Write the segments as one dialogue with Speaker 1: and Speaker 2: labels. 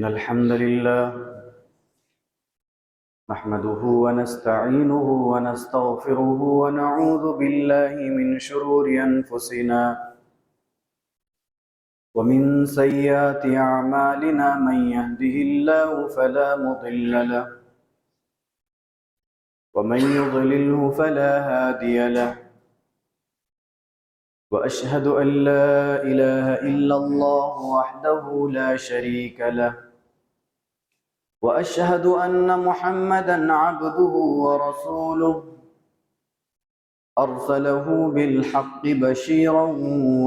Speaker 1: إن الحمد لله نحمده ونستعينه ونستغفره ونعوذ بالله من شرور أنفسنا ومن سيئات أعمالنا من يهده الله فلا مضل له ومن يضلله فلا هادي له وأشهد أن لا إله إلا الله وحده لا شريك له وأشهد أن محمدًا عبده ورسوله أرسله بالحق بشيرًا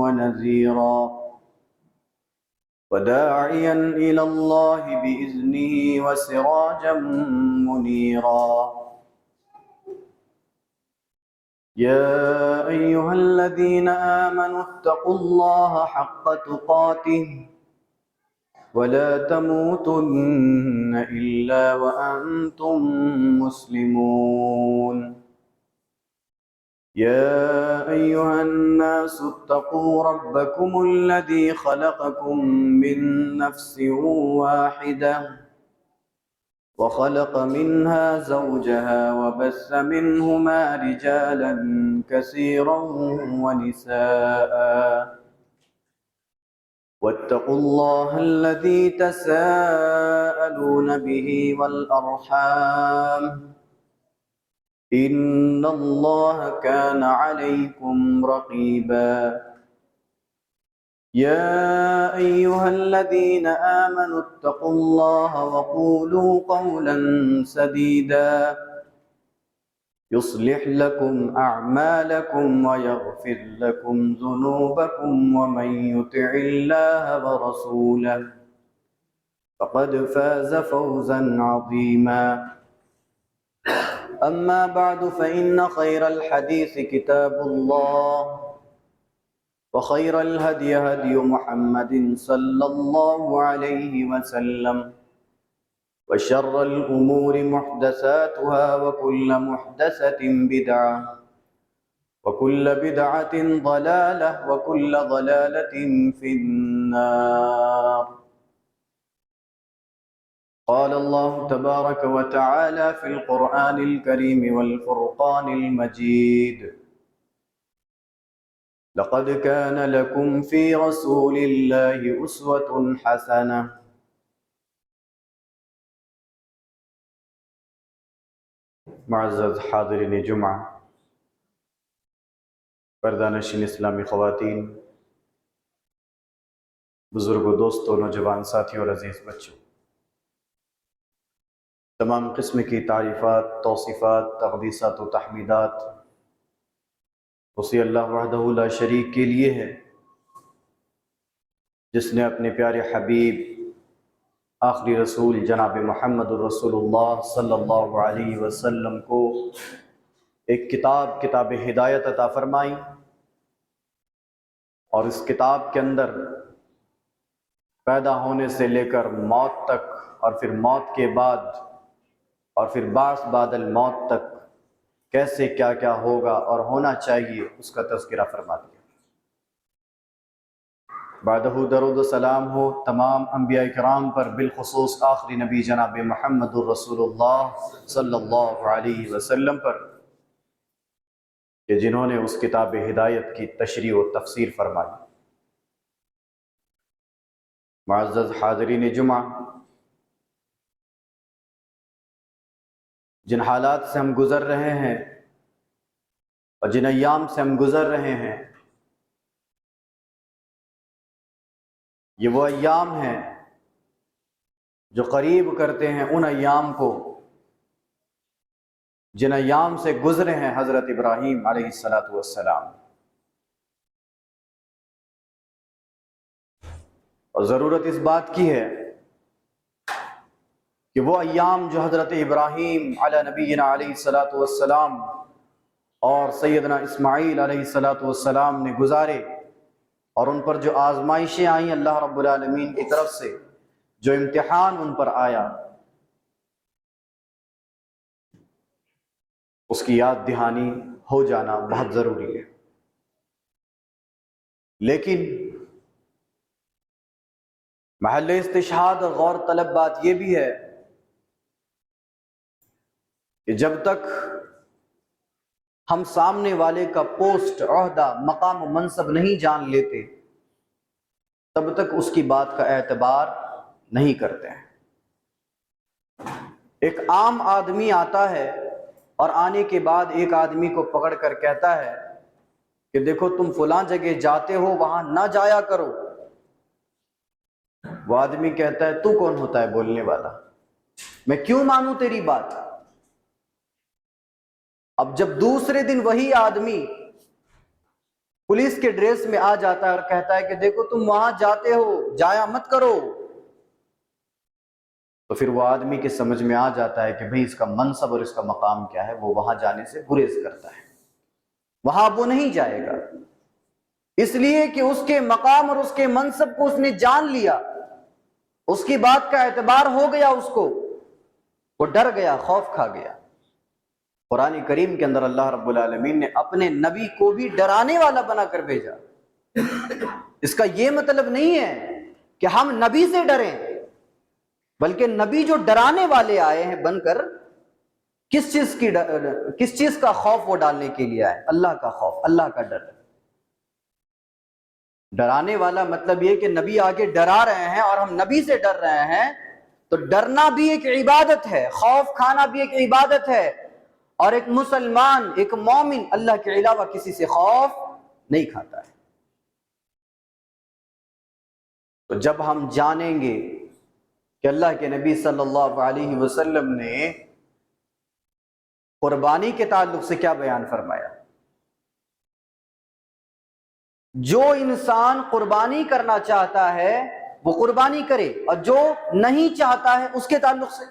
Speaker 1: ونذيرًا وداعيًا إلى الله بإذنه وسراجًا منيرًا يا أيها الذين آمنوا اتقوا الله حق تقاته ولا تموتن إلا وأنتم مسلمون يا أيها الناس اتقوا ربكم الذي خلقكم من نفس واحدة وخلق منها زوجها وبث منهما رجالا كثيرا ونساء واتقوا الله الذي تساءلون به والأرحام إن الله كان عليكم رقيبا يا أيها الذين آمنوا اتقوا الله وقولوا قولا سديدا يصلح لكم أعمالكم ويغفر لكم ذنوبكم ومن يطع الله ورسوله فقد فاز فوزا عظيما أما بعد فإن خير الحديث كتاب الله وخير الهدي هدي محمد صلى الله عليه وسلم وشر الأمور محدثاتها وكل محدثة بدعة وكل بدعة ضلالة وكل ضلالة في النار قال الله تبارك وتعالى في القرآن الكريم والفرقان المجيد لقد كان لكم في رسول الله أسوة حسنة معزز حاضرین جمعہ، پردہ نشین اسلامی خواتین، بزرگوں، دوستوں، نوجوان ساتھیوں اور عزیز بچوں، تمام قسم کی تعریفات، توصیفات، تقدیسات و تحمیدات اسی اللہ وحدہ لا شریک کے لیے ہے جس نے اپنے پیارے حبیب آخری رسول جناب محمد الرسول اللہ صلی اللہ علیہ وسلم کو ایک کتاب ہدایت عطا فرمائی، اور اس کتاب کے اندر پیدا ہونے سے لے کر موت تک، اور پھر موت کے بعد، اور پھر بعث بعد الموت تک کیسے کیا کیا ہوگا اور ہونا چاہیے اس کا تذکرہ فرما دیا۔ بعدہ درود و سلام ہو تمام انبیاء کرام پر، بالخصوص آخری نبی جناب محمد الرسول اللہ صلی اللہ علیہ وسلم پر، کہ جنہوں نے اس کتاب ہدایت کی تشریح و تفسیر فرمائی۔ معزز حاضرین جمعہ، جن حالات سے ہم گزر رہے ہیں اور جن ایام سے ہم گزر رہے ہیں، یہ وہ ایام ہیں جو قریب کرتے ہیں ان ایام کو جن ایام سے گزرے ہیں حضرت ابراہیم علیہ السلام۔ اور ضرورت اس بات کی ہے کہ وہ ایام جو حضرت ابراہیم علی نبینا علیہ السلام اور سیدنا اسماعیل علیہ السلام نے گزارے، اور ان پر جو آزمائشیں آئیں اللہ رب العالمین کی طرف سے، جو امتحان ان پر آیا، اس کی یاد دہانی ہو جانا بہت ضروری ہے۔ لیکن محل استشہاد اور غور طلب بات یہ بھی ہے کہ جب تک ہم سامنے والے کا پوسٹ، عہدہ، مقام و منصب نہیں جان لیتے تب تک اس کی بات کا اعتبار نہیں کرتے ہیں۔ ایک عام آدمی آتا ہے اور آنے کے بعد ایک آدمی کو پکڑ کر کہتا ہے کہ دیکھو تم فلاں جگہ جاتے ہو، وہاں نہ جایا کرو۔ وہ آدمی کہتا ہے تو کون ہوتا ہے بولنے والا، میں کیوں مانوں تیری بات؟ اب جب دوسرے دن وہی آدمی پولیس کے ڈریس میں آ جاتا ہے اور کہتا ہے کہ دیکھو تم وہاں جاتے ہو، جایا مت کرو، تو پھر وہ آدمی کے سمجھ میں آ جاتا ہے کہ بھئی اس کا منصب اور اس کا مقام کیا ہے، وہ وہاں جانے سے گریز کرتا ہے، وہاں وہ نہیں جائے گا، اس لیے کہ اس کے مقام اور اس کے منصب کو اس نے جان لیا، اس کی بات کا اعتبار ہو گیا، اس کو وہ ڈر گیا، خوف کھا گیا۔ قرآن کریم کے اندر اللہ رب العالمین نے اپنے نبی کو بھی ڈرانے والا بنا کر بھیجا۔ اس کا یہ مطلب نہیں ہے کہ ہم نبی سے ڈریں، بلکہ نبی جو ڈرانے والے آئے ہیں بن کر، کس چیز کا خوف وہ ڈالنے کے لیے آئے؟ اللہ کا خوف، اللہ کا ڈر۔ ڈرانے والا مطلب یہ کہ نبی آگے ڈرا رہے ہیں اور ہم نبی سے ڈر رہے ہیں، تو ڈرنا بھی ایک عبادت ہے، خوف کھانا بھی ایک عبادت ہے، اور ایک مسلمان، ایک مومن اللہ کے علاوہ کسی سے خوف نہیں کھاتا ہے۔ تو جب ہم جانیں گے کہ اللہ کے نبی صلی اللہ علیہ وسلم نے قربانی کے تعلق سے کیا بیان فرمایا، جو انسان قربانی کرنا چاہتا ہے وہ قربانی کرے، اور جو نہیں چاہتا ہے اس کے تعلق سے،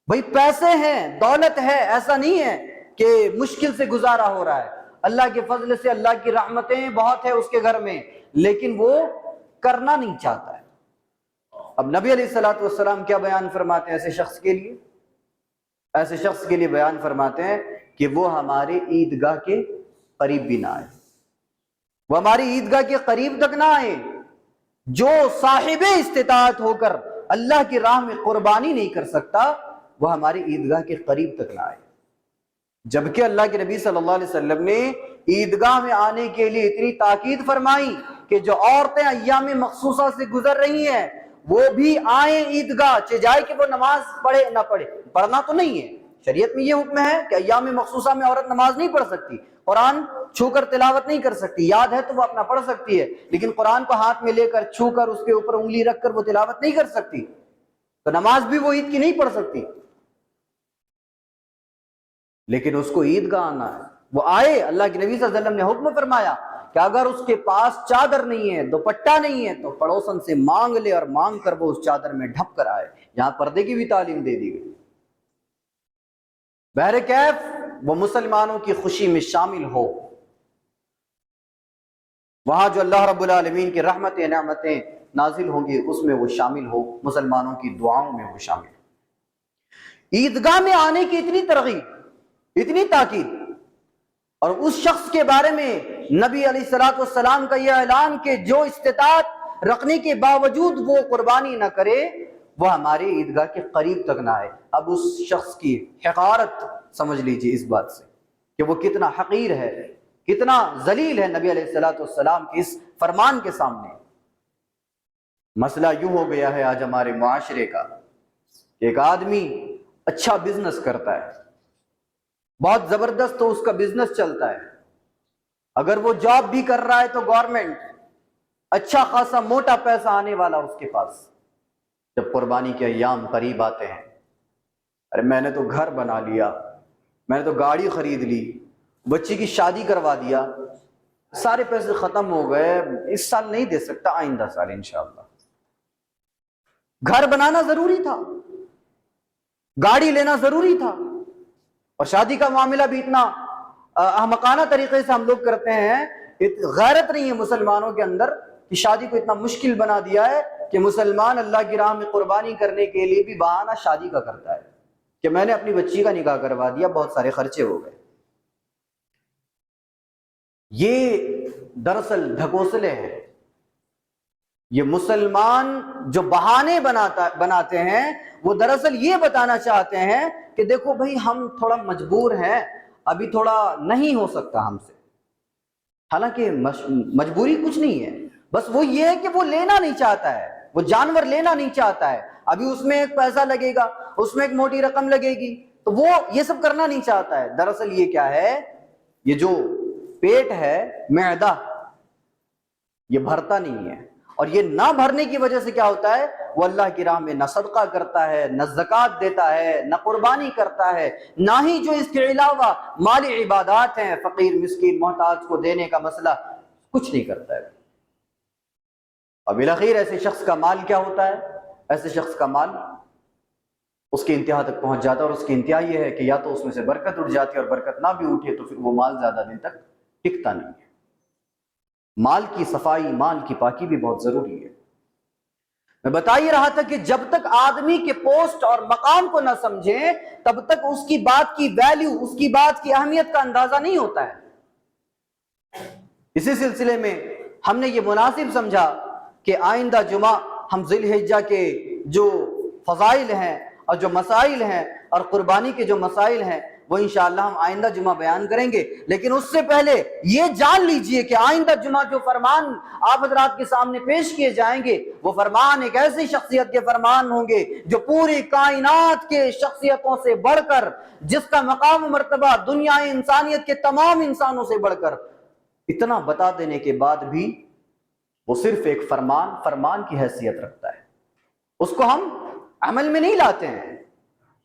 Speaker 1: بھئی پیسے ہیں، دولت ہے، ایسا نہیں ہے کہ مشکل سے گزارا ہو رہا ہے، اللہ کے فضل سے اللہ کی رحمتیں بہت ہے اس کے گھر میں، لیکن وہ کرنا نہیں چاہتا ہے۔ اب نبی علیہ الصلوۃ والسلام کیا بیان فرماتے ہیں ایسے شخص کے لیے؟ ایسے شخص کے لیے بیان فرماتے ہیں کہ وہ ہمارے عیدگاہ کے قریب بھی نہ آئے، وہ ہماری عیدگاہ کے قریب تک نہ آئے۔ جو صاحب استطاعت ہو کر اللہ کی راہ میں قربانی نہیں کر سکتا وہ ہماری عیدگاہ کے قریب تک نہ آئے۔ جبکہ اللہ کے نبی صلی اللہ علیہ وسلم نے عیدگاہ میں آنے کے لیے اتنی تاکید فرمائی کہ جو عورتیں ایام مخصوصہ سے گزر رہی ہیں وہ بھی آئیں عیدگاہ، چاہے جائے کہ وہ نماز پڑھے نہ پڑھے، پڑھنا تو نہیں ہے، شریعت میں یہ حکم ہے کہ ایام مخصوصہ میں عورت نماز نہیں پڑھ سکتی، قرآن چھو کر تلاوت نہیں کر سکتی، یاد ہے تو وہ اپنا پڑھ سکتی ہے، لیکن قرآن کو ہاتھ میں لے کر چھو کر اس کے اوپر انگلی رکھ کر وہ تلاوت نہیں کر سکتی، تو نماز بھی وہ عید کی نہیں پڑھ سکتی۔ لیکن اس کو عیدگاہ آنا ہے، وہ آئے۔ اللہ کے نبی صلی اللہ علیہ وسلم نے حکم فرمایا کہ اگر اس کے پاس چادر نہیں ہے، دوپٹہ نہیں ہے، تو پڑوسن سے مانگ لے، اور مانگ کر وہ اس چادر میں ڈھپ کر آئے۔ یہاں پردے کی بھی تعلیم دے دی گئی۔ بہرکیف وہ مسلمانوں کی خوشی میں شامل ہو، وہاں جو اللہ رب العالمین کی رحمتیں نعمتیں نازل ہوں گی اس میں وہ شامل ہو، مسلمانوں کی دعاؤں میں وہ شامل ہو۔ عیدگاہ میں آنے کی اتنی ترغیب، اتنی تاکید، اور اس شخص کے بارے میں نبی علیہ الصلوۃ والسلام کا یہ اعلان کہ جو استطاعت رکھنے کے باوجود وہ قربانی نہ کرے وہ ہماری عیدگاہ کے قریب تک نہ آئے۔ اب اس شخص کی حقارت سمجھ لیجیے اس بات سے کہ وہ کتنا حقیر ہے، کتنا ذلیل ہے نبی علیہ الصلوۃ والسلام کے اس فرمان کے سامنے۔ مسئلہ یوں ہو گیا ہے آج ہمارے معاشرے کا، ایک آدمی اچھا بزنس کرتا ہے، بہت زبردست تو اس کا بزنس چلتا ہے، اگر وہ جاب بھی کر رہا ہے تو گورنمنٹ، اچھا خاصا موٹا پیسہ آنے والا اس کے پاس۔ جب قربانی کے ایام قریب آتے ہیں، ارے میں نے تو گھر بنا لیا، میں نے تو گاڑی خرید لی، بچی کی شادی کروا دیا، سارے پیسے ختم ہو گئے، اس سال نہیں دے سکتا، آئندہ سال انشاءاللہ۔ گھر بنانا ضروری تھا، گاڑی لینا ضروری تھا، اور شادی کا معاملہ بھی اتنا احمقانہ طریقے سے ہم لوگ کرتے ہیں، غیرت نہیں ہے مسلمانوں کے اندر کہ شادی کو اتنا مشکل بنا دیا ہے کہ مسلمان اللہ کی راہ میں قربانی کرنے کے لیے بھی بہانہ شادی کا کرتا ہے کہ میں نے اپنی بچی کا نکاح کروا دیا، بہت سارے خرچے ہو گئے۔ یہ دراصل ڈھکوسلے ہیں۔ یہ مسلمان جو بہانے بناتے ہیں وہ دراصل یہ بتانا چاہتے ہیں کہ دیکھو بھائی ہم تھوڑا مجبور ہیں، ابھی تھوڑا نہیں ہو سکتا ہم سے، حالانکہ مجبوری کچھ نہیں ہے، بس وہ یہ ہے کہ وہ لینا نہیں چاہتا ہے، وہ جانور لینا نہیں چاہتا ہے، ابھی اس میں ایک پیسہ لگے گا، اس میں ایک موٹی رقم لگے گی، تو وہ یہ سب کرنا نہیں چاہتا ہے۔ دراصل یہ کیا ہے، یہ جو پیٹ ہے، معدہ، یہ بھرتا نہیں ہے، اور یہ نہ بھرنے کی وجہ سے کیا ہوتا ہے، وہ اللہ کی راہ میں نہ صدقہ کرتا ہے، نہ زکوٰۃ دیتا ہے، نہ قربانی کرتا ہے، نہ ہی جو اس کے علاوہ مالی عبادات ہیں، فقیر مسکین محتاج کو دینے کا مسئلہ، کچھ نہیں کرتا ہے۔ اور بالآخر ایسے شخص کا مال کیا ہوتا ہے، ایسے شخص کا مال اس کی انتہا تک پہنچ جاتا ہے، اور اس کی انتہا یہ ہے کہ یا تو اس میں سے برکت اٹھ جاتی ہے، اور برکت نہ بھی اٹھے تو پھر وہ مال زیادہ دن تک ٹکتا نہیں ہے۔ مال کی صفائی، مال کی پاکی بھی بہت ضروری ہے۔ میں بتا ہی رہا تھا کہ جب تک آدمی کے پوسٹ اور مقام کو نہ سمجھے تب تک اس کی بات کی ویلیو، اس کی بات کی اہمیت کا اندازہ نہیں ہوتا ہے۔ اسی سلسلے میں ہم نے یہ مناسب سمجھا کہ آئندہ جمعہ ہم ذی الحجہ کے جو فضائل ہیں اور جو مسائل ہیں اور قربانی کے جو مسائل ہیں وہ انشاءاللہ ہم آئندہ جمعہ بیان کریں گے، لیکن اس سے پہلے یہ جان لیجئے کہ آئندہ جمعہ جو فرمان آپ حضرات کے سامنے پیش کیے جائیں گے وہ فرمان ایک ایسی شخصیت کے فرمان ہوں گے جو پوری کائنات کے شخصیتوں سے بڑھ کر، جس کا مقام و مرتبہ دنیا انسانیت کے تمام انسانوں سے بڑھ کر، اتنا بتا دینے کے بعد بھی وہ صرف ایک فرمان کی حیثیت رکھتا ہے، اس کو ہم عمل میں نہیں لاتے ہیں۔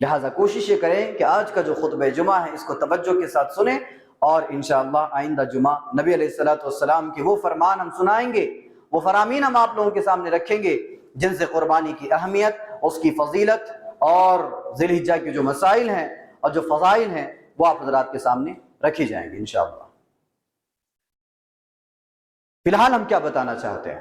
Speaker 1: لہٰذا کوشش یہ کریں کہ آج کا جو خطبہ جمعہ ہے اس کو توجہ کے ساتھ سنیں، اور انشاءاللہ آئندہ جمعہ نبی علیہ السلام کے وہ فرمان ہم سنائیں گے، وہ فرامین ہم آپ لوگوں کے سامنے رکھیں گے جن سے قربانی کی اہمیت، اس کی فضیلت اور ذی الحجہ کے جو مسائل ہیں اور جو فضائل ہیں وہ آپ حضرات کے سامنے رکھی جائیں گے انشاءاللہ۔ فی الحال ہم کیا بتانا چاہتے ہیں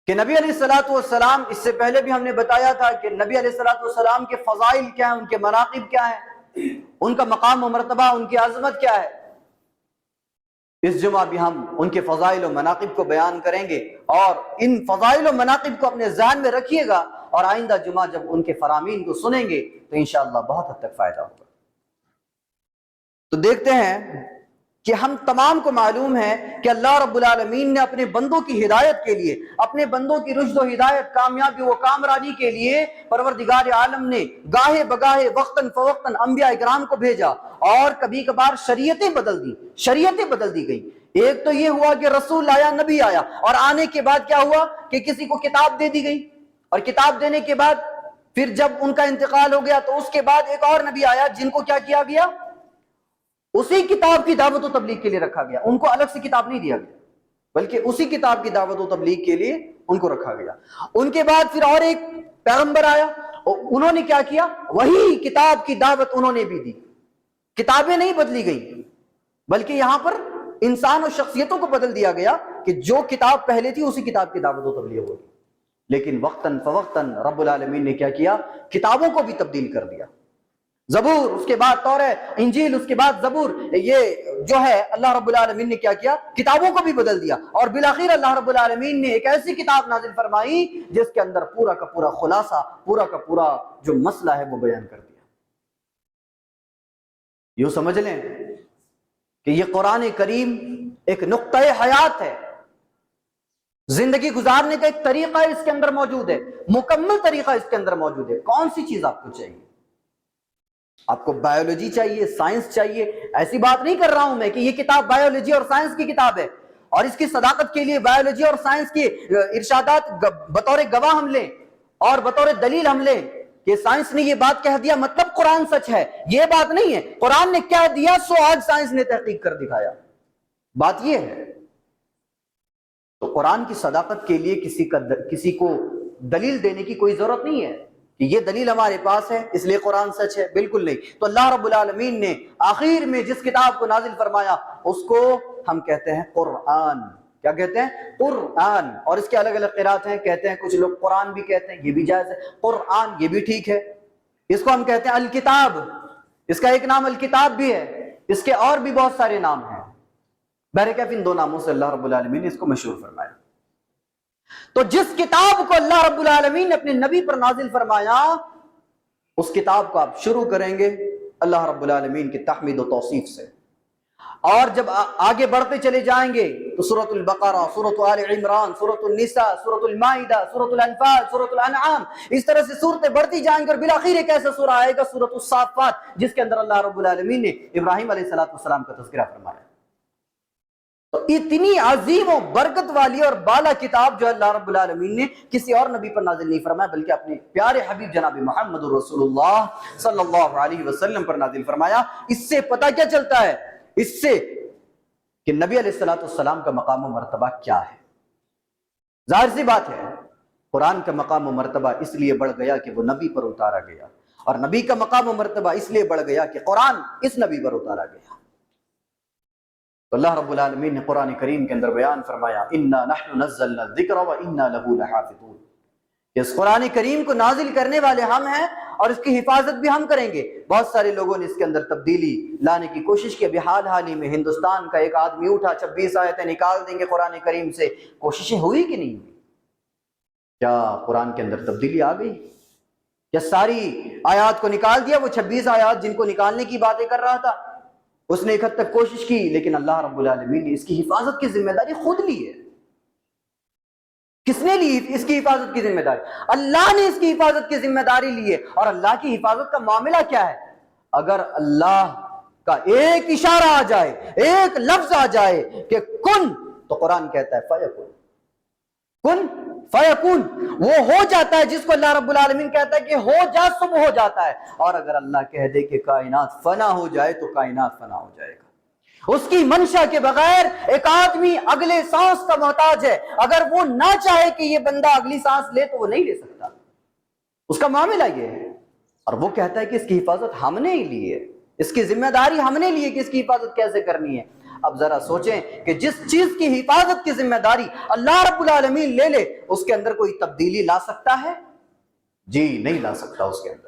Speaker 1: کہ نبی علیہ السلام، اس سے پہلے بھی ہم نے بتایا تھا کہ نبی علیہ السلام کے فضائل کیا ہیں، ان کے مناقب کیا ہیں، ان کا مقام و مرتبہ، ان کی عظمت کیا ہے۔ اس جمعہ بھی ہم ان کے فضائل و مناقب کو بیان کریں گے، اور ان فضائل و مناقب کو اپنے ذہن میں رکھیے گا، اور آئندہ جمعہ جب ان کے فرامین کو سنیں گے تو انشاءاللہ بہت حد تک فائدہ ہوگا۔ تو دیکھتے ہیں کہ ہم تمام کو معلوم ہے کہ اللہ رب العالمین نے اپنے بندوں کی ہدایت کے لیے، اپنے بندوں کی رشد و ہدایت، کامیابی و کامرانی کے لیے پروردگار عالم نے گاہے بگاہے، وقتاً فوقتاً انبیاء اکرام کو بھیجا، اور کبھی کبھار شریعتیں بدل دی گئی۔ ایک تو یہ ہوا کہ رسول آیا، نبی آیا، اور آنے کے بعد کیا ہوا کہ کسی کو کتاب دے دی گئی، اور کتاب دینے کے بعد پھر جب ان کا انتقال ہو گیا تو اس کے بعد ایک اور نبی آیا جن کو کیا کیا گیا، اسی کتاب کی دعوت و تبلیغ کے لیے رکھا گیا، ان کو الگ سے کتاب نہیں دیا گیا بلکہ اسی کتاب کی دعوت و تبلیغ کے لیے ان کو رکھا گیا۔ ان کے بعد پھر اور ایک پیغمبر آیا، اور انہوں نے کیا کیا، وہی کتاب کی دعوت انہوں نے بھی دی، کتابیں نہیں بدلی گئی بلکہ یہاں پر انسان اور شخصیتوں کو بدل دیا گیا کہ جو کتاب پہلے تھی اسی کتاب کی دعوت و تبلیغ ہوگی۔ لیکن وقتاً فوقتاً رب العالمین نے کیا کیا، کتابوں کو بھی تبدیل کر دیا۔ زبور، اس کے بعد توریت، انجیل، اس کے بعد زبور، یہ جو ہے اللہ رب العالمین نے کیا کیا، کتابوں کو بھی بدل دیا، اور بالآخر اللہ رب العالمین نے ایک ایسی کتاب نازل فرمائی جس کے اندر پورا کا پورا خلاصہ، پورا کا پورا جو مسئلہ ہے وہ بیان کر دیا۔ یوں سمجھ لیں کہ یہ قرآن کریم ایک نقطہ حیات ہے، زندگی گزارنے کا ایک طریقہ اس کے اندر موجود ہے، مکمل طریقہ اس کے اندر موجود ہے۔ کون سی چیز آپ کو چاہیے؟ آپ کو بایولوجی چاہیے، سائنس چاہیے؟ ایسی بات نہیں کر رہا ہوں میں کہ یہ کتاب بایولوجی اور سائنس کی کتاب ہے اور اس کی صداقت کے لیے بایولوجی اور سائنس کی ارشادات بطور گواہ ہم لیں اور بطور دلیل ہم لیں کہ سائنس نے یہ بات کہہ دیا مطلب قرآن سچ ہے، یہ بات نہیں ہے۔ قرآن نے کہہ دیا سو آج سائنس نے تحقیق کر دکھایا، بات یہ ہے۔ تو قرآن کی صداقت کے لیے کسی کو دلیل دینے کی کوئی ضرورت نہیں ہے کہ یہ دلیل ہمارے پاس ہے اس لیے قرآن سچ ہے، بالکل نہیں۔ تو اللہ رب العالمین نے آخر میں جس کتاب کو نازل فرمایا اس کو ہم کہتے ہیں قرآن۔ کیا کہتے ہیں؟ قرآن۔ اور اس کے الگ الگ قرات ہیں، کہتے ہیں کچھ لوگ قرآن بھی کہتے ہیں، یہ بھی جائز ہے، قرآن یہ بھی ٹھیک ہے۔ اس کو ہم کہتے ہیں الکتاب، اس کا ایک نام الکتاب بھی ہے، اس کے اور بھی بہت سارے نام ہیں۔ بہرکیف ان دو ناموں سے اللہ رب العالمین نے اس کو مشہور فرمایا۔ تو جس کتاب کو اللہ رب العالمین نے اپنے نبی پر نازل فرمایا، اس کتاب کو آپ شروع کریں گے اللہ رب العالمین کی تحمید و توصیف سے، اور جب آگے بڑھتے چلے جائیں گے تو سورۃ البقرہ، سورۃ آل عمران، سورۃ النساء، سورۃ المائدہ، سورۃ الانفال، سورۃ الانعام، اس طرح سے صورتیں بڑھتی جائیں گی، اور بالآخر ایک ایسا سورہ آئے گا سورۃ الصافات، جس کے اندر اللہ رب العالمین نے ابراہیم علیہ السلام کا تذکرہ فرمایا۔ تو اتنی عظیم و برکت والی اور بالا کتاب جو اللہ رب العالمین نے کسی اور نبی پر نازل نہیں فرمایا، بلکہ اپنے پیارے حبیب جناب محمد رسول اللہ صلی اللہ علیہ وسلم پر نازل فرمایا۔ اس سے پتہ کیا چلتا ہے؟ اس سے کہ نبی علیہ السلام کا مقام و مرتبہ کیا ہے۔ ظاہر سی بات ہے، قرآن کا مقام و مرتبہ اس لیے بڑھ گیا کہ وہ نبی پر اتارا گیا، اور نبی کا مقام و مرتبہ اس لیے بڑھ گیا کہ قرآن اس نبی پر اتارا گیا۔ تو اللہ رب العالمین نے قرآن کریم کے اندر بیان فرمایا، اِنَّا نَحْنُ نَزَّلْنَا الذِّكْرَ وَإِنَّا لَهُ لَحَافِظُونَ، کہ اس قرآن کریم کو نازل کرنے والے ہم ہیں اور اس کی حفاظت بھی ہم کریں گے۔ بہت سارے لوگوں نے اس کے اندر تبدیلی لانے کی کوشش کی، ابھی حال ہی میں ہندوستان کا ایک آدمی اٹھا 26 آیتیں نکال دیں گے قرآن کریم سے۔ کوششیں ہوئی کہ نہیں ہوئی؟ کیا قرآن کے اندر تبدیلی آ گئی؟ کیا ساری آیات کو نکال دیا؟ وہ 26 آیات جن کو نکالنے کی باتیں کر رہا تھا، اس نے ایک حد تک کوشش کی، لیکن اللہ رب العالمین نے اس کی حفاظت کی ذمہ داری خود لی ہے۔ کس نے لی اس کی حفاظت کی ذمہ داری؟ اللہ نے اس کی حفاظت کی ذمہ داری لی ہے۔ اور اللہ کی حفاظت کا معاملہ کیا ہے؟ اگر اللہ کا ایک اشارہ آ جائے، ایک لفظ آ جائے کہ کن، تو قرآن کہتا ہے فیکون، کن فیکون، وہ ہو جاتا ہے۔ جس کو اللہ رب العالمین کہتا ہے کہ ہو جا، سب ہو جاتا ہے۔ اور اگر اللہ کہہ دے کہ کائنات فنا ہو جائے تو کائنات فنا ہو جائے گا۔ اس کی منشا کے بغیر ایک آدمی اگلے سانس کا محتاج ہے، اگر وہ نہ چاہے کہ یہ بندہ اگلی سانس لے تو وہ نہیں لے سکتا۔ اس کا معاملہ یہ ہے، اور وہ کہتا ہے کہ اس کی حفاظت ہم نے ہی لی ہے، اس کی ذمہ داری ہم نے لی ہے کہ اس کی حفاظت کیسے کرنی ہے۔ اب ذرا سوچیں کہ جس چیز کی حفاظت کی ذمہ داری اللہ رب العالمین لے لے، اس کے اندر کوئی تبدیلی لا سکتا ہے؟ جی نہیں لا سکتا اس کے اندر۔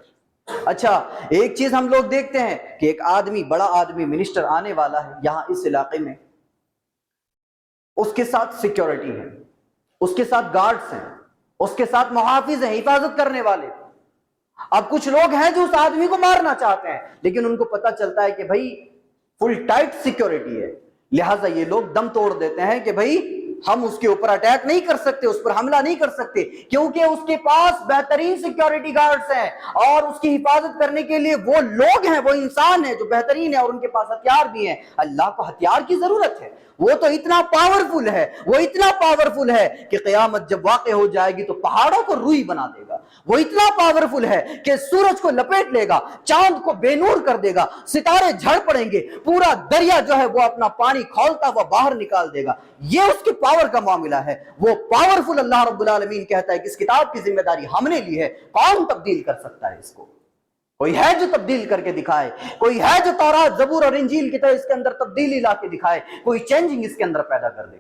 Speaker 1: اچھا، ایک چیز ہم لوگ دیکھتے ہیں کہ ایک آدمی، بڑا آدمی، منسٹر آنے والا ہے یہاں اس علاقے میں، اس کے ساتھ سیکیورٹی ہے، اس کے ساتھ گارڈز ہیں، اس کے ساتھ محافظ ہیں، حفاظت کرنے والے۔ اب کچھ لوگ ہیں جو اس آدمی کو مارنا چاہتے ہیں، لیکن ان کو پتہ چلتا ہے کہ بھائی فل ٹائٹ سیکیورٹی ہے، لہٰذا یہ لوگ دم توڑ دیتے ہیں کہ بھائی ہم اس کے اوپر اٹیک نہیں کر سکتے، اس پر حملہ نہیں کر سکتے، کیونکہ اس کے پاس بہترین سیکیورٹی گارڈز ہیں، اور اس کی حفاظت کرنے کے لیے وہ لوگ ہیں، وہ انسان ہیں جو بہترین ہیں، اور ان کے پاس ہتھیار بھی ہیں۔ اللہ کو ہتھیار کی ضرورت ہے، وہ تو اتنا پاورفل ہے، وہ اتنا پاورفل ہے کہ قیامت جب واقع ہو جائے گی تو پہاڑوں کو روئی بنا دے گا۔ وہ اتنا پاورفل ہے کہ سورج کو لپیٹ لے گا، چاند کو بے نور کر دے گا، ستارے جھڑ پڑیں گے، پورا دریا جو ہے وہ اپنا پانی کھولتا ہوا باہر نکال دے گا۔ یہ اس کے پاور کا معاملہ ہے۔ وہ پاورفل اللہ رب العالمین کہتا ہے کہ اس کتاب کی ذمہ داری ہم نے لی ہے، کون تبدیل کر سکتا ہے اس کو؟ کوئی ہے جو تبدیل کر کے دکھائے؟ کوئی ہے جو تورات، زبور اور انجیل کی طرح اس کے اندر تبدیلی لا کے دکھائے، کوئی چینجنگ اس کے اندر پیدا کر دے؟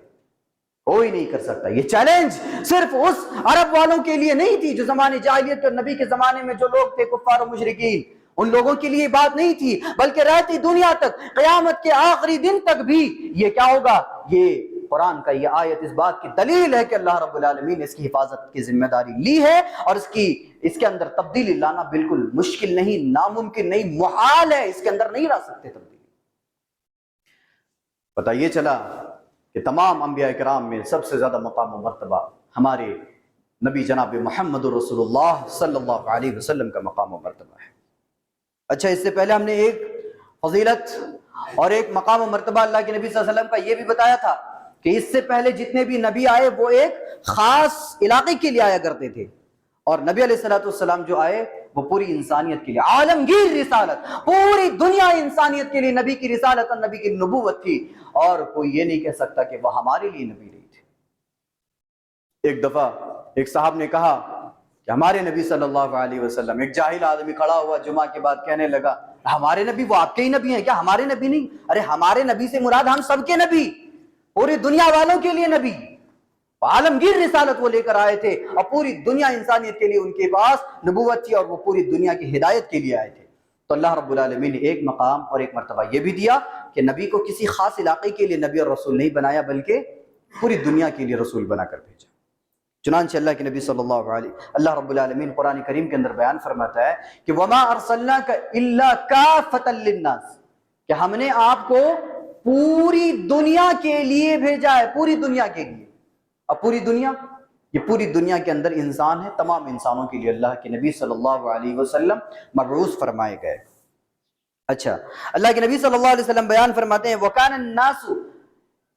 Speaker 1: کوئی نہیں کر سکتا۔ یہ چیلنج صرف اس عرب والوں کے لیے نہیں تھی جو زمانے جاہلیت اور نبی کے زمانے میں جو لوگ تھے کفار و مشرکین، ان لوگوں کے لیے بات نہیں تھی، بلکہ رہتی دنیا تک، قیامت کے آخری دن تک بھی یہ کیا ہوگا؟ یہ قرآن کا یہ آیت اس بات کی دلیل ہے کہ اللہ رب العالمین نے اس کی حفاظت کی ذمہ داری لی ہے، اور اس کے اندر تبدیلی لانا بالکل مشکل نہیں، ناممکن نہیں، محال ہے، اس کے اندر نہیں لا سکتے تبدیلی۔ پتہ یہ چلا کہ تمام انبیاء کرام میں سب سے زیادہ مقام و مرتبہ ہمارے نبی جناب محمد رسول اللہ صلی اللہ علیہ وسلم کا مقام و مرتبہ ہے۔ اچھا، اس سے پہلے ہم نے ایک فضیلت اور ایک مقام و مرتبہ اللہ کے نبی صلی اللہ علیہ وسلم کا یہ بھی بتایا تھا کہ اس سے پہلے جتنے بھی نبی آئے وہ ایک خاص علاقے کے لیے آیا کرتے تھے، اور نبی علیہ السلام جو آئے وہ پوری انسانیت کے لیے، عالمگیر رسالت، پوری دنیا انسانیت کے لیے نبی کی رسالت اور نبی کی نبوت تھی، اور کوئی یہ نہیں کہہ سکتا کہ وہ ہمارے لیے نبی نہیں تھے۔ ایک دفعہ ایک صاحب نے کہا کہ ہمارے نبی صلی اللہ علیہ وسلم، ایک جاہل آدمی کھڑا ہوا جمعہ کے بعد کہنے لگا ہمارے نبی وہ آپ کے ہی نبی ہیں کیا؟ ہمارے نبی نہیں؟ ارے ہمارے نبی سے مراد ہم سب کے نبی، پوری دنیا والوں کے لیے نبی، عالمگیر رسالت وہ لے کر آئے تھے، اور پوری دنیا انسانیت کے لیے ان کے پاس نبوت تھی، اور وہ پوری دنیا کی ہدایت کے لیے آئے تھے۔ تو اللہ رب العالمین نے ایک مقام اور ایک مرتبہ یہ بھی دیا کہ نبی کو کسی خاص علاقے کے لیے نبی اور رسول نہیں بنایا، بلکہ پوری دنیا کے لیے رسول بنا کر بھیجا۔ چنانچہ اللہ کے نبی صلی اللہ رب العالمین قرآن کریم کے اندر بیان فرماتا ہے کہ وَمَا أَرْسَلْنَاكَ إِلَّا كَافَةً لِلنَّاسِ، کہ ہم نے آپ کو پوری دنیا کے لیے بھیجا ہے، پوری دنیا کے لیے۔ اب پوری دنیا، یہ پوری دنیا کے اندر انسان ہے، تمام انسانوں کے لیے اللہ کے نبی صلی اللہ علیہ وسلم مبعوث فرمائے گئے۔ اچھا، اللہ کے نبی صلی اللہ علیہ وسلم بیان فرماتے ہیں وَكَانَ النَّاسُ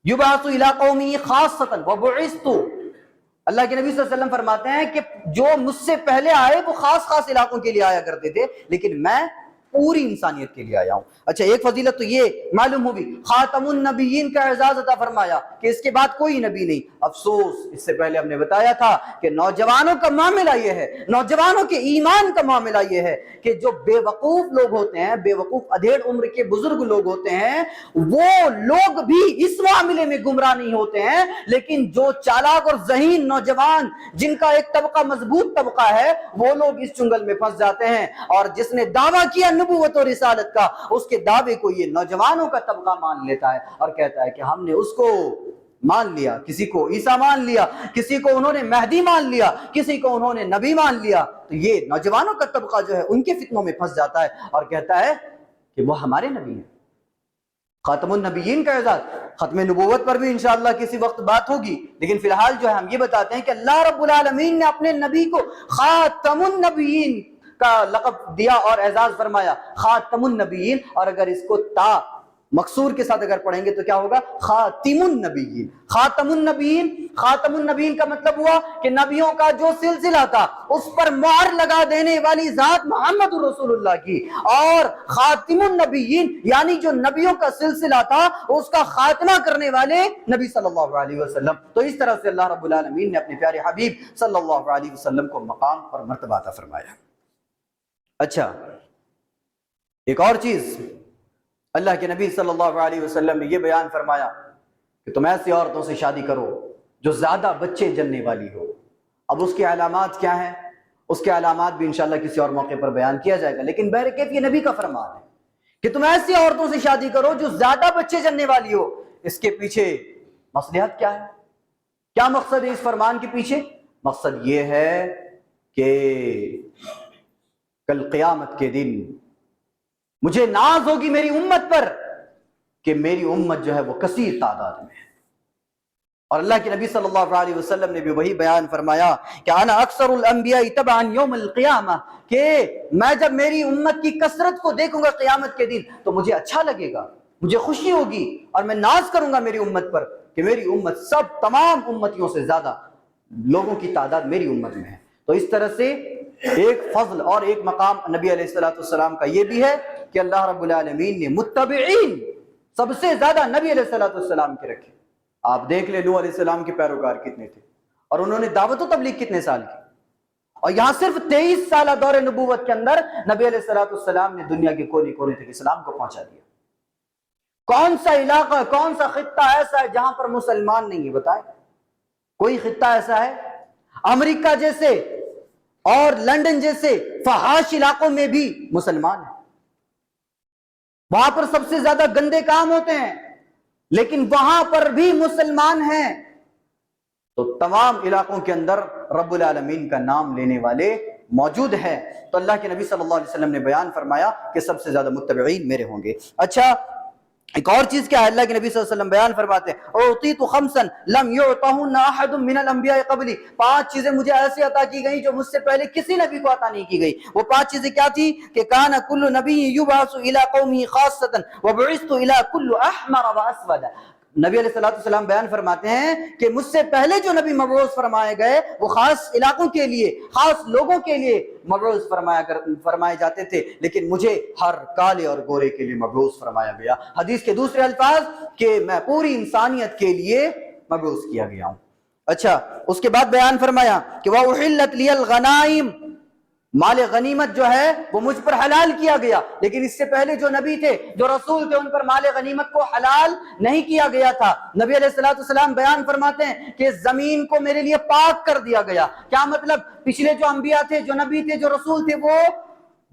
Speaker 1: يُبْعَثُ إِلَىٰ قَوْمِهِ خَاصَّةً وَبُعِثْتُ، اللہ کے نبی صلی اللہ علیہ وسلم فرماتے ہیں کہ جو مجھ سے پہلے آئے وہ خاص خاص علاقوں کے لیے آیا کرتے تھے، لیکن میں پوری انسانیت کے لیے آیا ہوں۔ اچھا، ایک فضیلت تو یہ معلوم ہوگی، خاتم النبیین کا اعزاز عطا فرمایا کہ اس کے بعد کوئی نبی نہیں۔ افسوس، اس سے پہلے ہم نے بتایا تھا کہ نوجوانوں کا معاملہ یہ ہے، نوجوانوں کے ایمان کا معاملہ یہ ہے کہ جو بے وقوف لوگ ہوتے ہیں، بے وقوف ادھیڑ عمر کے بزرگ لوگ ہوتے ہیں، وہ لوگ بھی اس معاملے میں گمراہ نہیں ہوتے ہیں، لیکن جو چالاک اور ذہین نوجوان جن کا ایک طبقہ مضبوط طبقہ ہے، وہ لوگ اس چنگل میں پھنس جاتے ہیں، اور جس نے دعویٰ کیا نبوت اور رسالت کا، اس کے دعوے کو یہ نوجوانوں کا طبقہ مان لیتا ہے اور کہتا ہے کہ ہم نے اس کو مان لیا، کسی کو عیسیٰ مان لیا، کسی کو انہوں نے مہدی مان لیا، کسی کو انہوں نے نبی مان لیا۔ تو یہ نوجوانوں کا طبقہ جو ہے ان کے فتنوں میں پھنس جاتا ہے اور کہتا ہے کہ وہ ہمارے نبی ہیں۔ خاتم النبیین کا اعزاز، ختم نبوت پر بھی انشاءاللہ کسی وقت بات ہوگی، لیکن فی الحال جو ہے ہم یہ بتاتے ہیں کہ اللہ رب العالمین نے اپنے نبی کو خاتم النبیین کا لقب دیا اور اعزاز فرمایا، خاتم النبیین، اور اگر اس کو تا مقصور کے ساتھ اگر پڑھیں گے تو کیا ہوگا؟ خاتم النبیین۔ خاتم النبیین، خاتم النبیین کا مطلب ہوا کہ نبیوں کا جو سلسلہ تھا اس پر مہر لگا دینے والی ذات محمد رسول اللہ کی، اور خاتم النبیین یعنی جو نبیوں کا سلسلہ تھا اس کا خاتمہ کرنے والے نبی صلی اللہ علیہ وسلم۔ تو اس طرح سے اللہ رب العالمین نے اپنے پیارے حبیب صلی اللہ علیہ وسلم کو مقام اور مرتبہ عطا فرمایا۔ اچھا، ایک اور چیز اللہ کے نبی صلی اللہ علیہ وسلم نے یہ بیان فرمایا کہ تم ایسی عورتوں سے شادی کرو جو زیادہ بچے جننے والی ہو۔ اب اس کی علامات کیا ہیں؟ اس کے علامات بھی انشاءاللہ کسی اور موقع پر بیان کیا جائے گا، لیکن بہرکیف یہ نبی کا فرمان ہے کہ تم ایسی عورتوں سے شادی کرو جو زیادہ بچے جننے والی ہو۔ اس کے پیچھے مصلحت کیا ہے؟ کیا مقصد ہے اس فرمان کے پیچھے؟ مقصد یہ ہے کہ کل قیامت کے دن مجھے ناز ہوگی میری امت پر کہ میری امت جو ہے وہ کثیر تعداد میں ہے۔ اور اللہ کے نبی صلی اللہ علیہ وسلم نے بھی وہی بیان فرمایا کہ انا اکثر الانبیاء تبعا یوم القیامہ، کہ میں جب میری امت کی کثرت کو دیکھوں گا قیامت کے دن تو مجھے اچھا لگے گا، مجھے خوشی ہوگی، اور میں ناز کروں گا میری امت پر کہ میری امت سب تمام امتیوں سے زیادہ لوگوں کی تعداد میری امت میں ہے۔ تو اس طرح سے ایک فضل اور ایک مقام نبی علیہ السلام کا یہ بھی ہے کہ اللہ رب العالمین نے متبعین سب سے زیادہ نبی علیہ السلام کے رکھے۔ آپ دیکھ لیں نوح علیہ السلام کے پیروکار کتنے تھے اور انہوں نے دعوت و تبلیغ کتنے سال کی، اور یہاں صرف 23 سالہ دور نبوت کے اندر نبی علیہ السلام نے دنیا کے کونے کونے تک اسلام کو پہنچا دیا۔ کون سا علاقہ، کون سا خطہ ایسا ہے جہاں پر مسلمان نہیں ہے؟ بتائیں، کوئی خطہ ایسا ہے؟ امریکہ جیسے اور لندن جیسے فحاش علاقوں میں بھی مسلمان ہیں، وہاں پر سب سے زیادہ گندے کام ہوتے ہیں، لیکن وہاں پر بھی مسلمان ہیں۔ تو تمام علاقوں کے اندر رب العالمین کا نام لینے والے موجود ہیں۔ تو اللہ کے نبی صلی اللہ علیہ وسلم نے بیان فرمایا کہ سب سے زیادہ متبعین میرے ہوں گے۔ اچھا، ایک اور چیز کیا ہے؟ اللہ کے نبی صلی اللہ علیہ وسلم بیان فرماتے ہیں اعطیت خمسا لم یعطہن احد من الانبیاء قبلی، 5 چیزیں مجھے ایسے عطا کی گئی جو مجھ سے پہلے کسی نبی کو عطا نہیں کی گئی۔ وہ 5 چیزیں کیا تھی؟ کہ کان کل نبی یبعث الی قومہ خاصۃ وبعثت الی کل احمر واسود۔ نبی علیہ السلام بیان فرماتے ہیں کہ مجھ سے پہلے جو نبی مبعوث فرمائے گئے وہ خاص علاقوں کے لیے، خاص لوگوں کے لیے مبعوث فرمائے جاتے تھے، لیکن مجھے ہر کالے اور گورے کے لیے مبعوث فرمایا گیا۔ حدیث کے دوسرے الفاظ کہ میں پوری انسانیت کے لیے مبعوث کیا گیا ہوں۔ اچھا، اس کے بعد بیان فرمایا کہ وَأُحِلَّتْ لِيَ الْغَنَائِمُ، مال غنیمت جو ہے وہ مجھ پر حلال کیا گیا، لیکن اس سے پہلے جو نبی تھے، جو رسول تھے، ان پر مال غنیمت کو حلال نہیں کیا گیا تھا۔ نبی علیہ السلام بیان فرماتے ہیں کہ زمین کو میرے لیے پاک کر دیا گیا۔ کیا مطلب؟ پچھلے جو انبیاء تھے، جو نبی تھے، جو رسول تھے، وہ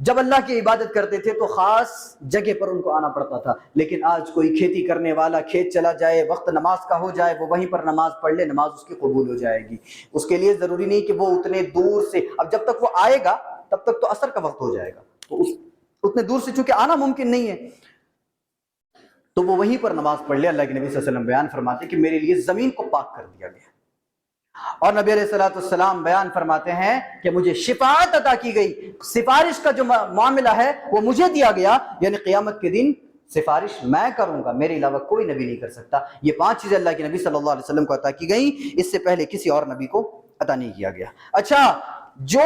Speaker 1: جب اللہ کی عبادت کرتے تھے تو خاص جگہ پر ان کو آنا پڑتا تھا، لیکن آج کوئی کھیتی کرنے والا کھیت چلا جائے، وقت نماز کا ہو جائے، وہ وہیں پر نماز پڑھ لے، نماز اس کی قبول ہو جائے گی۔ اس کے لیے ضروری نہیں کہ وہ اتنے دور سے، اب جب تک وہ آئے گا تب تک تو عصر کا وقت ہو جائے گا، تو اتنے دور سے چونکہ آنا ممکن نہیں ہے تو وہ وہیں پر نماز پڑھ لے۔ اللہ کے نبی صلی اللہ علیہ وسلم بیان فرماتے کہ میرے لیے زمین کو پاک کر دیا گیا، اور نبی علیہ الصلوۃ والسلام بیان فرماتے ہیں کہ مجھے شفاعت عطا کی گئی، سفارش کا جو معاملہ ہے وہ مجھے دیا گیا، یعنی قیامت کے دن سفارش میں کروں گا، میرے علاوہ کوئی نبی نہیں کر سکتا۔ یہ 5 چیزیں اللہ کے نبی صلی اللہ علیہ وسلم کو عطا کی گئیں، اس سے پہلے کسی اور نبی کو عطا نہیں کیا گیا۔ اچھا، جو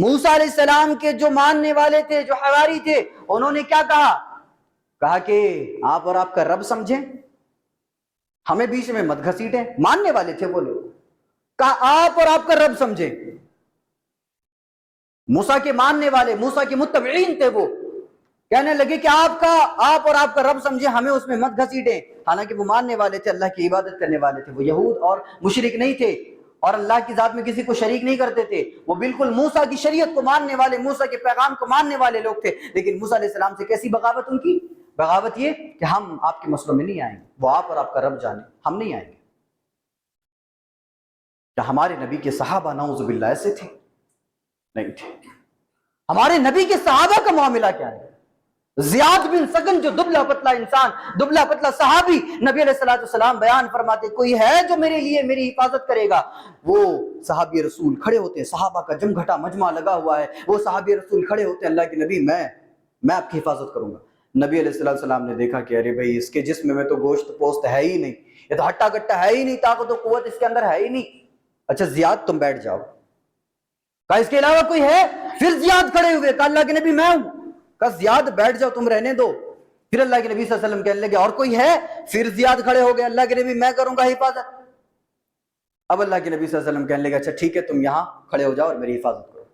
Speaker 1: موسیٰ علیہ السلام کے جو ماننے والے تھے، جو حواری تھے، انہوں نے کیا کہا کہ آپ اور آپ کا رب سمجھیں، ہمیں بیچ میں مت گھسیٹیں۔ ماننے والے تھے وہ لوگ، کہا آپ اور آپ کا رب سمجھیں۔ موسیٰ کے ماننے والے، موسیٰ کے متبعین تھے، وہ کہنے لگے کہ آپ اور آپ کا رب سمجھیں، ہمیں اس میں مت گھسیٹیں۔ حالانکہ وہ ماننے والے تھے، اللہ کی عبادت کرنے والے تھے، وہ یہود اور مشرک نہیں تھے، اور اللہ کی ذات میں کسی کو شریک نہیں کرتے تھے، وہ بالکل موسیٰ کی شریعت کو ماننے والے، موسیٰ کے پیغام کو ماننے والے لوگ تھے۔ لیکن موسیٰ علیہ السلام سے کیسی بغاوت ان کی؟ بغاوت یہ کہ ہم آپ کے مسئلوں میں نہیں آئیں گے، وہ آپ اور آپ کا رب جانے، ہم نہیں آئیں گے۔ کیا ہمارے نبی کے صحابہ نعوذ باللہ ایسے تھے؟ نہیں تھے۔ ہمارے نبی کے صحابہ کا معاملہ کیا ہے؟ زیاد بن سکن، جو دبلا پتلا انسان، دبلا پتلا صحابی، نبی علیہ السلام بیان فرماتے کوئی ہے جو میرے لیے میری حفاظت کرے گا؟ وہ صحابی رسول کھڑے ہوتے ہیں، صحابہ کا جمگھٹا مجمع لگا ہوا ہے، وہ صحابی رسول کھڑے ہوتے ہیں، اللہ کے نبی میں آپ کی حفاظت کروں گا۔ نبی علیہ السلام نے دیکھا کہ ارے بھائی، اس کے جسم میں تو گوشت پوست ہے ہی نہیں، یہ تو ہٹا کٹا ہے ہی نہیں، طاقت و قوت اس کے اندر ہے ہی نہیں۔ اچھا زیاد تم بیٹھ جاؤ، کہا اس کے علاوہ کوئی ہے؟ پھر زیاد کھڑے ہوئے، کہا اللہ کے نبی میں ہوں، کہا زیاد بیٹھ جاؤ، تم رہنے دو۔ پھر اللہ کے نبی صلی اللہ علیہ وسلم کہنے لگے اور کوئی ہے؟ پھر زیاد کھڑے ہو گئے، اللہ کے نبی میں کروں گا حفاظت۔ اب اللہ کے نبی صلی اللہ علیہ وسلم کہنے لگے اچھا ٹھیک ہے، تم یہاں کھڑے ہو جاؤ اور میری حفاظت کرو۔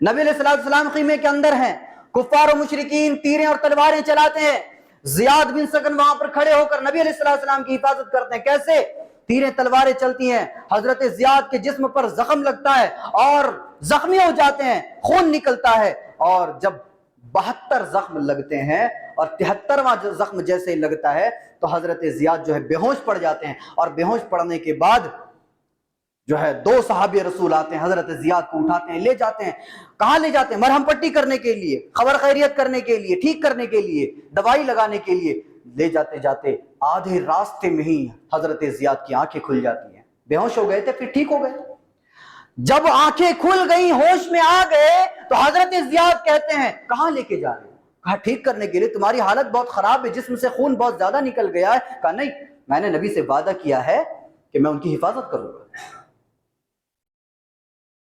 Speaker 1: نبی علیہ السلام خیمے کے اندر ہیں، کفار و مشرکین تیریں اور تلواریں چلاتے ہیں، زیاد بن سکن وہاں پر کھڑے ہو کر نبی علیہ السلام کی حفاظت کرتے ہیں۔ کیسے؟ تیریں تلواریں چلتی ہیں، حضرت زیاد کے جسم پر زخم لگتا ہے اور زخمی ہو جاتے ہیں، خون نکلتا ہے، اور جب 72 زخم لگتے ہیں اور 73واں زخم جیسے لگتا ہے تو حضرت زیاد جو ہے بے ہوش پڑ جاتے ہیں، اور بے ہوش پڑنے کے بعد جو ہے 2 صحابی رسول آتے ہیں، حضرت زیاد کو اٹھاتے ہیں، لے جاتے ہیں۔ کہاں لے جاتے ہیں؟ مرہم پٹی کرنے کے لیے، خبر خیریت کرنے کے لیے، ٹھیک کرنے کے لیے، دوائی لگانے کے لیے لے جاتے جاتے آدھے راستے میں ہی حضرت زیاد کی آنکھیں کھل جاتی ہیں۔ بے ہوش ہو گئے تھے، پھر ٹھیک ہو گئے۔ جب آنکھیں کھل گئی، ہوش میں آ گئے، تو حضرت زیاد کہتے ہیں کہاں لے کے جا رہے ہیں؟ کہا ٹھیک کرنے کے لیے، تمہاری حالت بہت خراب ہے، جسم سے خون بہت زیادہ نکل گیا ہے۔ کہا نہیں، میں نے نبی سے وعدہ کیا ہے کہ میں ان کی حفاظت کروں گا۔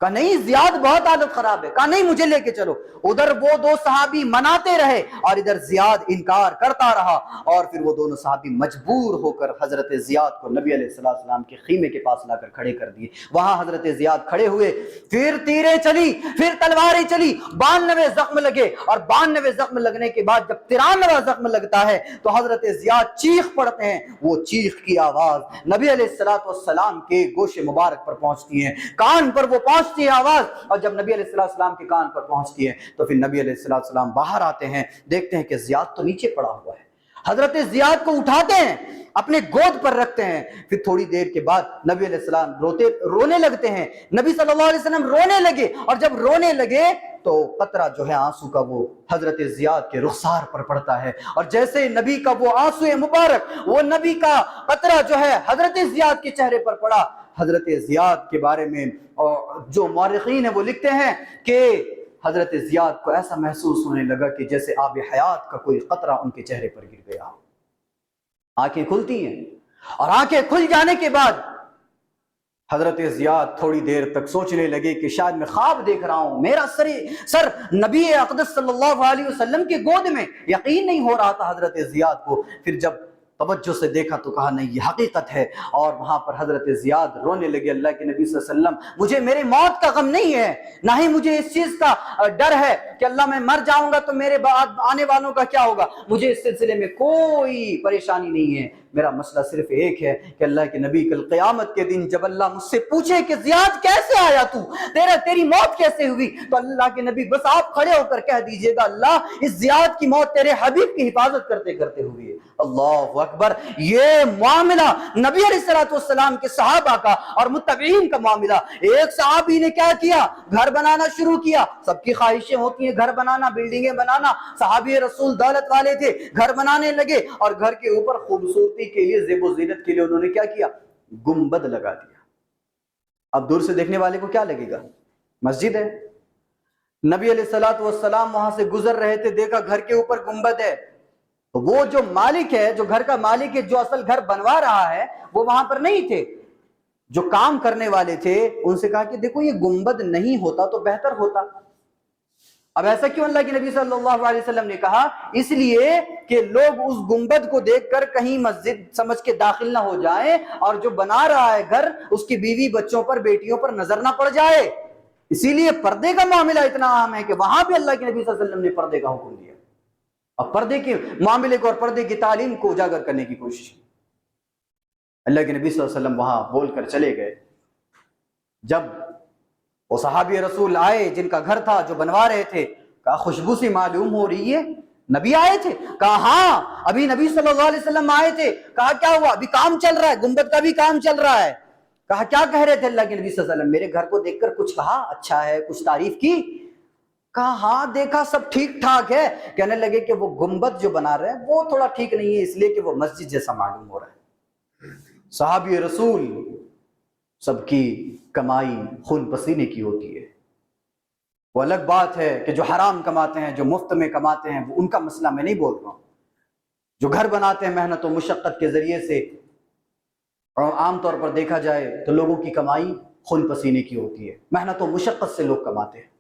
Speaker 1: کہا نہیں، زیاد بہت حالت خراب ہے۔ کہا نہیں، مجھے لے کے چلو۔ ادھر وہ 2 صحابی مناتے رہے اور ادھر زیاد انکار کرتا رہا، اور پھر وہ دونوں صحابی مجبور ہو کر حضرت زیاد کو نبی علیہ السلام کے خیمے کے پاس لا کر کھڑے کر دیے۔ وہاں حضرت زیاد کھڑے ہوئے، پھر تیریں چلی، پھر تلواریں چلی، 92 زخم لگے، اور 92 زخم لگنے کے بعد جب 93واں زخم لگتا ہے تو حضرت زیاد چیخ پڑتے ہیں۔ وہ چیخ کی آواز نبی علیہ السلام کے گوش مبارک پر پہنچتی ہے، کان پر وہ پہنچتی ہے آواز، اور جب نبی علیہ السلام کے کان پر پہنچتی ہے تو پھر نبی علیہ السلام باہر آتے ہیں، دیکھتے ہیں کہ زیاد تو نیچے پڑا ہوا ہے۔ حضرت زیاد کو اٹھاتے ہیں، اپنے گود پر رکھتے ہیں۔ پھر تھوڑی دیر کے بعد نبی علیہ السلام رونے لگتے ہیں، نبی صلی اللہ علیہ وسلم رونے لگے، اور جب رونے لگے تو قطرہ جو ہے آنسو کا وہ حضرت زیاد کے رخسار پر پڑتا ہے، اور جیسے نبی کا وہ آنسو مبارک، وہ نبی کا قطرہ جو ہے حضرت زیاد کے چہرے پر پڑا، حضرت زیاد کے بارے میں جو مورخین ہیں وہ لکھتے ہیں کہ حضرت زیاد کو ایسا محسوس ہونے لگا کہ جیسے آب حیات کا کوئی قطرہ ان کے چہرے پر گر گیا۔ آنکھیں کھلتی ہیں، اور آنکھیں کھل جانے کے بعد حضرت زیاد تھوڑی دیر تک سوچنے لگے کہ شاید میں خواب دیکھ رہا ہوں، میرا سر نبی اقدس صلی اللہ علیہ وسلم کے گود میں، یقین نہیں ہو رہا تھا حضرت زیاد کو۔ پھر جب توجہ سے دیکھا تو کہا نہیں یہ حقیقت ہے، اور وہاں پر حضرت زیاد رونے لگے، اللہ کے نبی صلی اللہ علیہ وسلم مجھے میرے موت کا غم نہیں ہے، نہ ہی مجھے اس چیز کا ڈر ہے کہ اللہ میں مر جاؤں گا تو میرے بعد آنے والوں کا کیا ہوگا، مجھے اس سلسلے میں کوئی پریشانی نہیں ہے، میرا مسئلہ صرف ایک ہے کہ اللہ کے نبی کل قیامت کے دن جب اللہ مجھ سے پوچھے کہ زیاد کیسے آیا تو، تیری موت کیسے ہوئی، تو اللہ کے نبی بس آپ کھڑے ہو کر کہہ دیجئے گا اللہ اس زیاد کی موت تیرے حبیب کی حفاظت کرتے کرتے ہوئی ہے۔ اللہ اکبر، یہ معاملہ نبی علیہ السلام کے صحابہ کا اور متبعین کا معاملہ۔ ایک صحابی نے کیا کیا، گھر بنانا شروع کیا، سب کی خواہشیں ہوتی ہیں گھر بنانا، بلڈنگیں بنانا، صحابی رسول دولت والے تھے، گھر بنانے لگے، اور گھر کے اوپر خوبصورتی کے لیے، زیب و زینت کے لیے انہوں نے کیا کیا، گنبد لگا دیا۔ اب دور سے دیکھنے والے کو کیا لگے گا، مسجد ہے۔ نبی علیہ السلام وہاں سے گزر رہے تھے، دیکھا گھر کے اوپر گنبد ہے، تو وہ جو مالک ہے، جو گھر کا مالک ہے، جو اصل گھر بنوا رہا ہے، وہ وہاں پر نہیں تھے۔ جو کام کرنے والے تھے ان سے کہا کہ دیکھو یہ گنبد نہیں ہوتا تو بہتر ہوتا۔ اب ایسا کیوں؟ اللہ کے نبی صلی اللہ علیہ وسلم نے کہا اس لیے کہ لوگ اس گنبد کو دیکھ کر کہیں مسجد سمجھ کے داخل نہ ہو جائیں، اور جو بنا رہا ہے گھر اس کی بیوی بچوں پر، بیٹیوں پر نظر نہ پڑ جائے۔ اسی لیے پردے کا معاملہ اتنا عام ہے کہ وہاں پہ اللہ کے نبی صلی اللہ علیہ وسلم نے پردے کا حکم دیا، اور پردے کے معاملے کو اور پردے کی تعلیم کو اجاگر کرنے کی کوشش کی۔ اللہ کے نبی صلی اللہ علیہ وسلم وہاں بول کر چلے گئے۔ جب وہ صحابی رسول آئے جن کا گھر تھا، جو بنوا رہے تھے، کہا خوشبو سی معلوم ہو رہی ہے، نبی آئے تھے؟ کہا ہاں ابھی نبی صلی اللہ علیہ وسلم آئے تھے۔ کہا کیا ہوا؟ ابھی کام چل رہا ہے، گنبد کا بھی کام چل رہا ہے۔ کہا کیا کہہ رہے تھے اللہ کے نبی صلی اللہ علیہ وسلم؟ میرے گھر کو دیکھ کر کچھ کہا، اچھا ہے، کچھ تعریف کی؟ کہا ہاں دیکھا سب ٹھیک ٹھاک ہے۔ کہنے لگے کہ وہ گنبد جو بنا رہے ہیں وہ تھوڑا ٹھیک نہیں ہے، اس لیے کہ وہ مسجد جیسا معلوم ہو رہا ہے۔ صحابی رسول سب کی کمائی خون پسینے کی ہوتی ہے۔ وہ الگ بات ہے کہ جو حرام کماتے ہیں، جو مفت میں کماتے ہیں، وہ ان کا مسئلہ میں نہیں بول رہا ہوں۔ جو گھر بناتے ہیں محنت و مشقت کے ذریعے سے، اور عام طور پر دیکھا جائے تو لوگوں کی کمائی خون پسینے کی ہوتی ہے، محنت و مشقت سے لوگ کماتے ہیں۔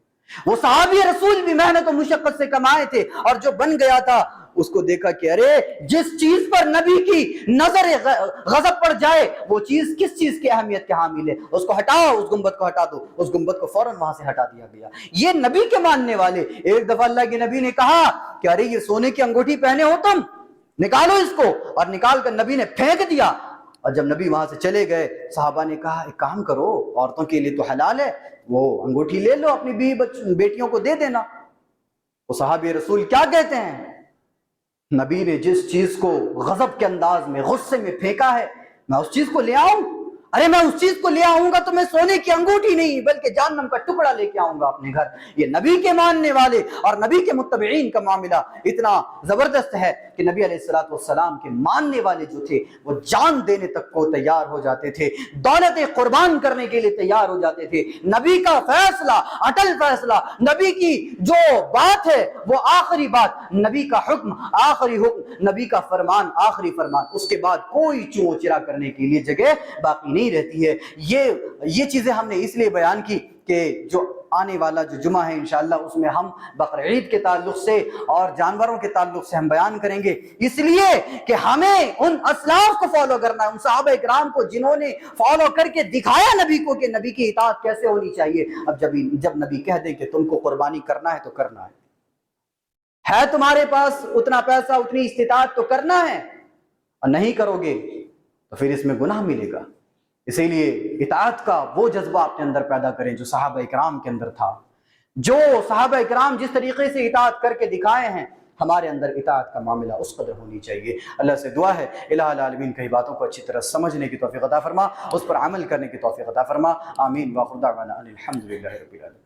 Speaker 1: وہ صحابی رسول بھی محنت و مشقت سے کمائے تھے، اور جو بن گیا تھا اس کو دیکھا کہ ارے جس چیز پر نبی کی نظر غضب پڑ جائے وہ چیز کس چیز کی اہمیت کے حامل ہے، اس کو ہٹاؤ، اس گنبد کو ہٹا دو۔ اس گنبد کو فوراً وہاں سے ہٹا دیا گیا۔ یہ نبی کے ماننے والے، ایک دفعہ اللہ کے نبی نے کہا کہ ارے یہ سونے کی انگوٹھی پہنے ہو تم، نکالو اس کو، اور نکال کر نبی نے پھینک دیا۔ اور جب نبی وہاں سے چلے گئے، صحابہ نے کہا ایک کام کرو، عورتوں کے لیے تو حلال ہے، وہ انگوٹھی لے لو، اپنی بیوی بیٹیوں کو دے دینا۔ وہ صحابی رسول کیا کہتے ہیں؟ نبی نے جس چیز کو غضب کے انداز میں، غصے میں پھینکا ہے، میں اس چیز کو لے آؤں؟ ارے میں اس چیز کو لے آؤں گا تو میں سونے کی انگوٹھی نہیں بلکہ جہنم کا ٹکڑا لے کے آؤں گا اپنے گھر۔ یہ نبی کے ماننے والے اور نبی کے متبعین کا معاملہ اتنا زبردست ہے کہ نبی علیہ السلام کے ماننے والے جو تھے وہ جان دینے تک کو تیار ہو جاتے تھے، دولتیں قربان کرنے کے لیے تیار ہو جاتے تھے۔ نبی کا فیصلہ اٹل فیصلہ، نبی کی جو بات ہے وہ آخری بات، نبی کا حکم آخری حکم، نبی کا فرمان آخری فرمان، اس کے بعد کوئی چوں چرا کرنے کے لیے جگہ باقی نہیں رہتی ہے۔ یہ چیزیں ہم نے اس لیے بیان کی کہ جو آنے والا جو جمعہ ہے انشاءاللہ اس میں ہم بقرعید کے تعلق سے اور جانوروں کے تعلق سے ہم بیان کریں گے، اس لیے کہ ہمیں ان اسلاف کو فالو کرنا ہے، ان صحابہ اکرام کو جنہوں نے فالو کر کے دکھایا نبی کو کہ نبی کی اطاعت کیسے ہونی چاہیے۔ اب جب نبی کہہ دیں کہ تم کو قربانی کرنا ہے تو کرنا ہے تمہارے پاس اتنا پیسہ، اتنی استطاعت تو کرنا ہے، اور نہیں کرو گے تو پھر اس میں گناہ ملے گا۔ اسی لیے اطاعت کا وہ جذبہ اپنے اندر پیدا کریں جو صحابہ اکرام کے اندر تھا۔ جو صحابہ اکرام جس طریقے سے اطاعت کر کے دکھائے ہیں، ہمارے اندر اطاعت کا معاملہ اس قدر ہونی چاہیے۔ اللہ سے دعا ہے الہ العالمین کئی باتوں کو اچھی طرح سمجھنے کی توفیق عطا فرما، اس پر عمل کرنے کی توفیق عطا فرما۔ آمین۔ وآخر دعوانا ان الحمد للہ رب العالمین۔